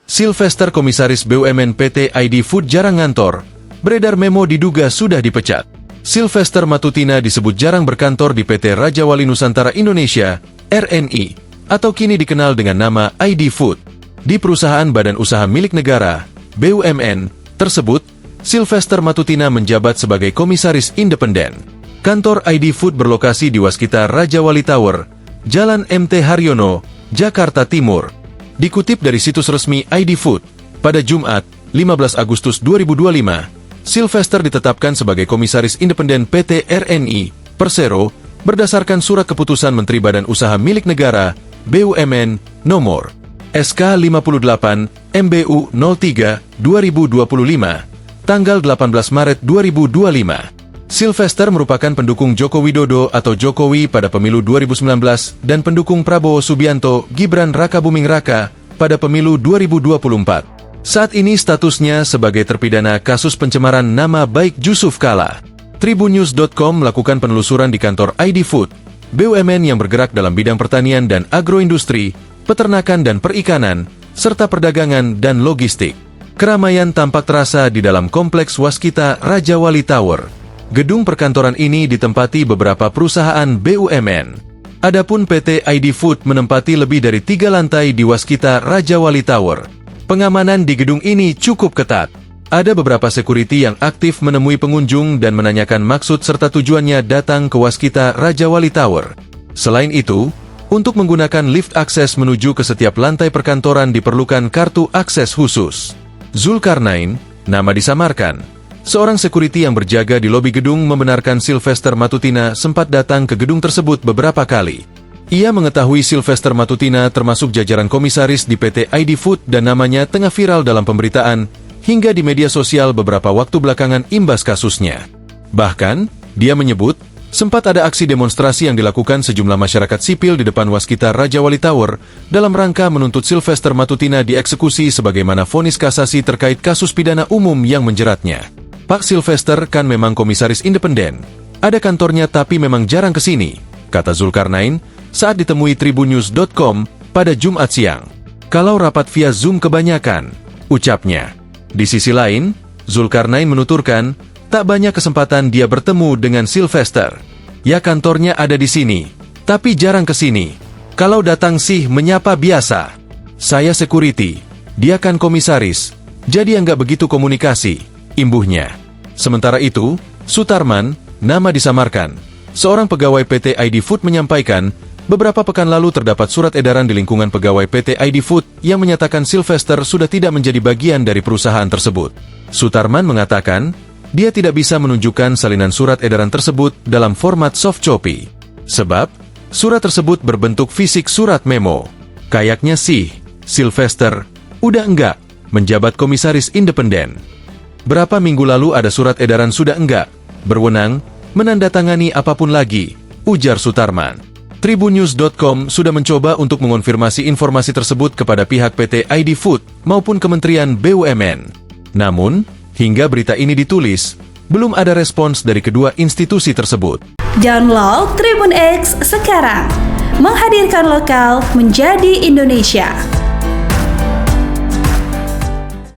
Sylvester Komisaris BUMN PT ID Food jarang ngantor, beredar memo diduga sudah dipecat. Sylvester Matutina disebut jarang berkantor di PT Raja Wali Nusantara Indonesia, RNI, atau kini dikenal dengan nama ID Food. Di perusahaan badan usaha milik negara, BUMN, tersebut, Sylvester Matutina menjabat sebagai komisaris independen. Kantor ID Food berlokasi di Waskita Raja Wali Tower, Jalan MT Haryono, Jakarta Timur. Dikutip dari situs resmi ID Food, pada Jumat, 15 Agustus 2025, Sylvester ditetapkan sebagai komisaris independen PT RNI, Persero, berdasarkan surat keputusan Menteri Badan Usaha Milik Negara, BUMN, nomor SK 58 MBU 03 2025, tanggal 18 Maret 2025. Sylvester merupakan pendukung Joko Widodo atau Jokowi pada pemilu 2019 dan pendukung Prabowo Subianto Gibran Rakabuming Raka pada pemilu 2024. Saat ini statusnya sebagai terpidana kasus pencemaran nama baik Jusuf Kalla. Tribunnews.com melakukan penelusuran di kantor ID Food, BUMN yang bergerak dalam bidang pertanian dan agroindustri, peternakan dan perikanan, serta perdagangan dan logistik. Keramaian tampak terasa di dalam kompleks Waskita Raja Wali Tower. Gedung perkantoran ini ditempati beberapa perusahaan BUMN. Adapun PT ID Food menempati lebih dari 3 lantai di Waskita Raja Wali Tower. Pengamanan di gedung ini cukup ketat. Ada beberapa security yang aktif menemui pengunjung dan menanyakan maksud serta tujuannya datang ke Waskita Raja Wali Tower. Selain itu, untuk menggunakan lift akses menuju ke setiap lantai perkantoran diperlukan kartu akses khusus. Zulkarnain, nama disamarkan, seorang security yang berjaga di lobi gedung membenarkan Sylvester Matutina sempat datang ke gedung tersebut beberapa kali. Ia mengetahui Sylvester Matutina termasuk jajaran komisaris di PT ID Food dan namanya tengah viral dalam pemberitaan hingga di media sosial beberapa waktu belakangan imbas kasusnya. Bahkan, dia menyebut, sempat ada aksi demonstrasi yang dilakukan sejumlah masyarakat sipil di depan Waskita Raja Wali Tower dalam rangka menuntut Sylvester Matutina dieksekusi sebagaimana vonis kasasi terkait kasus pidana umum yang menjeratnya. Pak Sylvester kan memang komisaris independen. Ada kantornya tapi memang jarang kesini, kata Zulkarnain saat ditemui Tribunnews.com pada Jumat siang. Kalau rapat via Zoom kebanyakan, ucapnya. Di sisi lain, Zulkarnain menuturkan, tak banyak kesempatan dia bertemu dengan Sylvester. Ya kantornya ada di sini, tapi jarang kesini. Kalau datang sih menyapa biasa. Saya security, dia kan komisaris, jadi nggak begitu komunikasi, imbuhnya. Sementara itu, Sutarman, nama disamarkan, seorang pegawai PT ID Food menyampaikan, beberapa pekan lalu terdapat surat edaran di lingkungan pegawai PT ID Food yang menyatakan Sylvester sudah tidak menjadi bagian dari perusahaan tersebut. Sutarman mengatakan, dia tidak bisa menunjukkan salinan surat edaran tersebut dalam format soft copy. Sebab, surat tersebut berbentuk fisik surat memo. Kayaknya sih, Sylvester udah enggak menjabat komisaris independen. Berapa minggu lalu ada surat edaran sudah enggak berwenang menandatangani apapun lagi, ujar Sutarman. Tribunnews.com sudah mencoba untuk mengonfirmasi informasi tersebut kepada pihak PT ID Food maupun Kementerian BUMN. Namun, hingga berita ini ditulis, belum ada respons dari kedua institusi tersebut. Download Tribun X sekarang, menghadirkan lokal menjadi Indonesia.